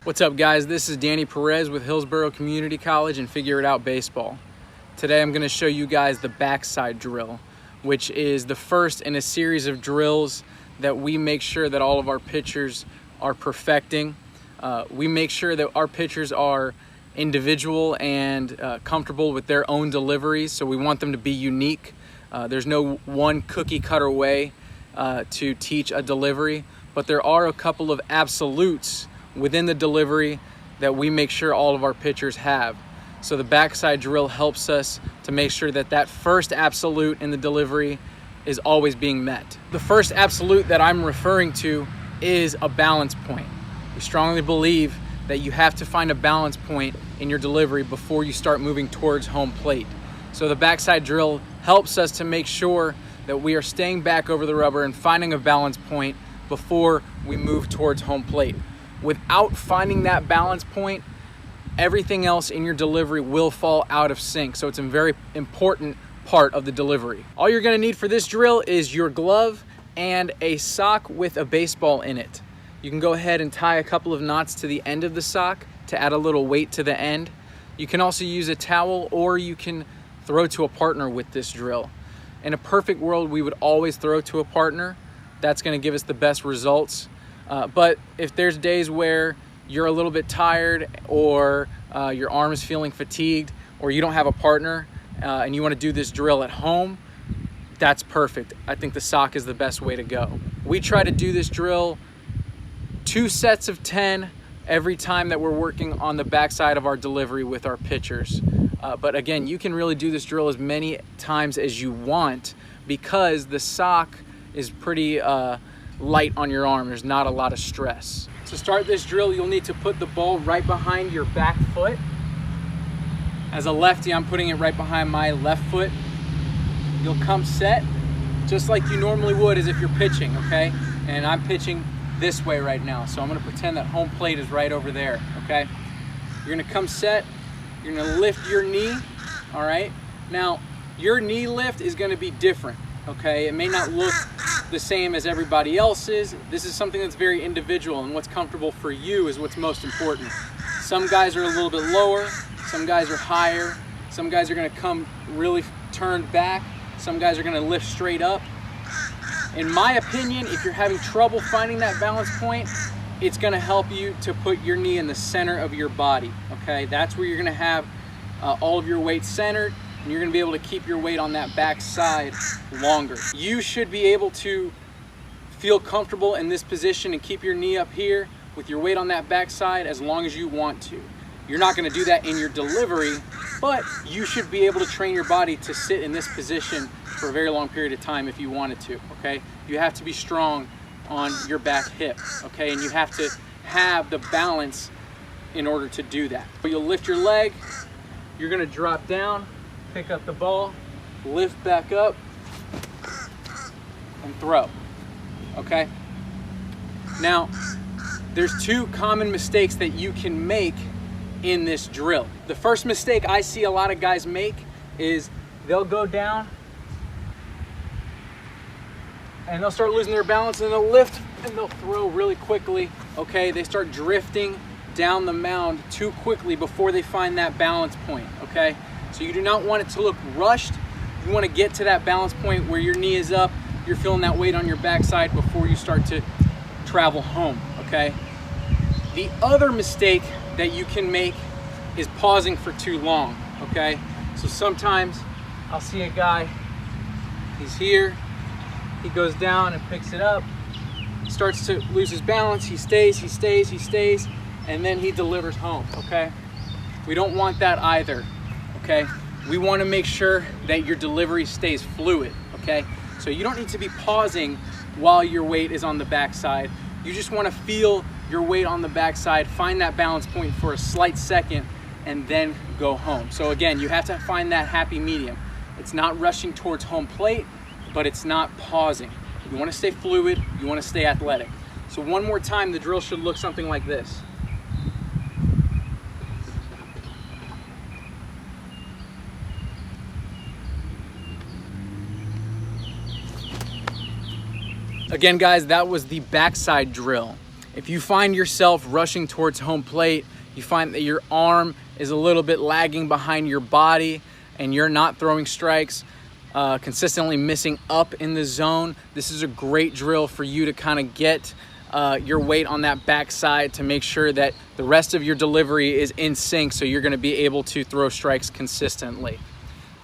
What's up, guys? This is Perez with Hillsborough Community College and Figure It Out Baseball. Today I'm going to show you guys the backside drill, which is the first in a series of drills that we make sure that all of our pitchers are perfecting. We make sure that our pitchers are individual and comfortable with their own deliveries, so we want them to be unique. There's no one cookie cutter way to teach a delivery, but there are a couple of absolutes within the delivery that we make sure all of our pitchers have. So the backside drill helps us to make sure that that first absolute in the delivery is always being met. The first absolute that I'm referring to is a balance point. We strongly believe that you have to find a balance point in your delivery before you start moving towards home plate. So the backside drill helps us to make sure that we are staying back over the rubber and finding a balance point before we move towards home plate. Without finding that balance point, everything else in your delivery will fall out of sync. So it's a very important part of the delivery. All you're gonna need for this drill is your glove and a sock with a baseball in it. You can go ahead and tie a couple of knots to the end of the sock to add a little weight to the end. You can also use a towel, or you can throw to a partner with this drill. In a perfect world, we would always throw to a partner. That's gonna give us the best results. But if there's days where you're a little bit tired, or your arm is feeling fatigued, or you don't have a partner and you want to do this drill at home, that's perfect. I think the sock is the best way to go. We try to do this drill 2 sets of 10 every time that we're working on the backside of our delivery with our pitchers. But again, you can really do this drill as many times as you want, because the sock is pretty light on your arm. There's not a lot of stress. To start this drill, you'll need to put the ball right behind your back foot. As a lefty, I'm putting it right behind my left foot. You'll come set just like you normally would as if you're pitching, okay? And I'm pitching this way right now, so I'm gonna pretend that home plate is right over there, okay? You're gonna come set, you're gonna lift your knee, all right? Now, your knee lift is gonna be different, okay? It may not look the same as everybody else's. This is something that's very individual, and what's comfortable for you is what's most important. Some guys are a little bit lower, some guys are higher, some guys are gonna come really turned back, some guys are gonna lift straight up. In my opinion, if you're having trouble finding that balance point, it's gonna help you to put your knee in the center of your body, okay? That's where you're gonna have all of your weight centered, and you're gonna be able to keep your weight on that back side longer. You should be able to feel comfortable in this position and keep your knee up here with your weight on that back side as long as you want to. You're not gonna do that in your delivery, but you should be able to train your body to sit in this position for a very long period of time if you wanted to, okay? You have to be strong on your back hip, okay? And you have to have the balance in order to do that. But you'll lift your leg, you're gonna drop down, pick up the ball, lift back up, and throw, okay? Now, there's 2 common mistakes that you can make in this drill. The first mistake I see a lot of guys make is they'll go down and they'll start losing their balance, and they'll lift and they'll throw really quickly, okay? They start drifting down the mound too quickly before they find that balance point, okay? So you do not want it to look rushed. You want to get to that balance point where your knee is up, you're feeling that weight on your backside before you start to travel home, okay? The other mistake that you can make is pausing for too long, okay? So sometimes I'll see a guy, he's here, he goes down and picks it up, starts to lose his balance, he stays, and then he delivers home, okay? We don't want that either. Okay, we want to make sure that your delivery stays fluid, okay? So you don't need to be pausing while your weight is on the backside. You just want to feel your weight on the backside, find that balance point for a slight second, and then go home. So again, you have to find that happy medium. It's not rushing towards home plate, but it's not pausing. You want to stay fluid, you want to stay athletic. So one more time, the drill should look something like this. Again, guys, that was the backside drill. If you find yourself rushing towards home plate, you find that your arm is a little bit lagging behind your body and you're not throwing strikes, consistently missing up in the zone, this is a great drill for you to kind of get your weight on that backside to make sure that the rest of your delivery is in sync, so you're going to be able to throw strikes consistently.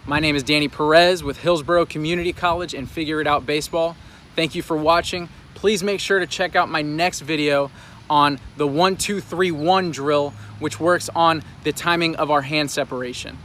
My name is Danny Perez with Hillsborough Community College and Figure It Out Baseball. Thank you for watching. Please make sure to check out my next video on the 1-2-3-1 drill, which works on the timing of our hand separation.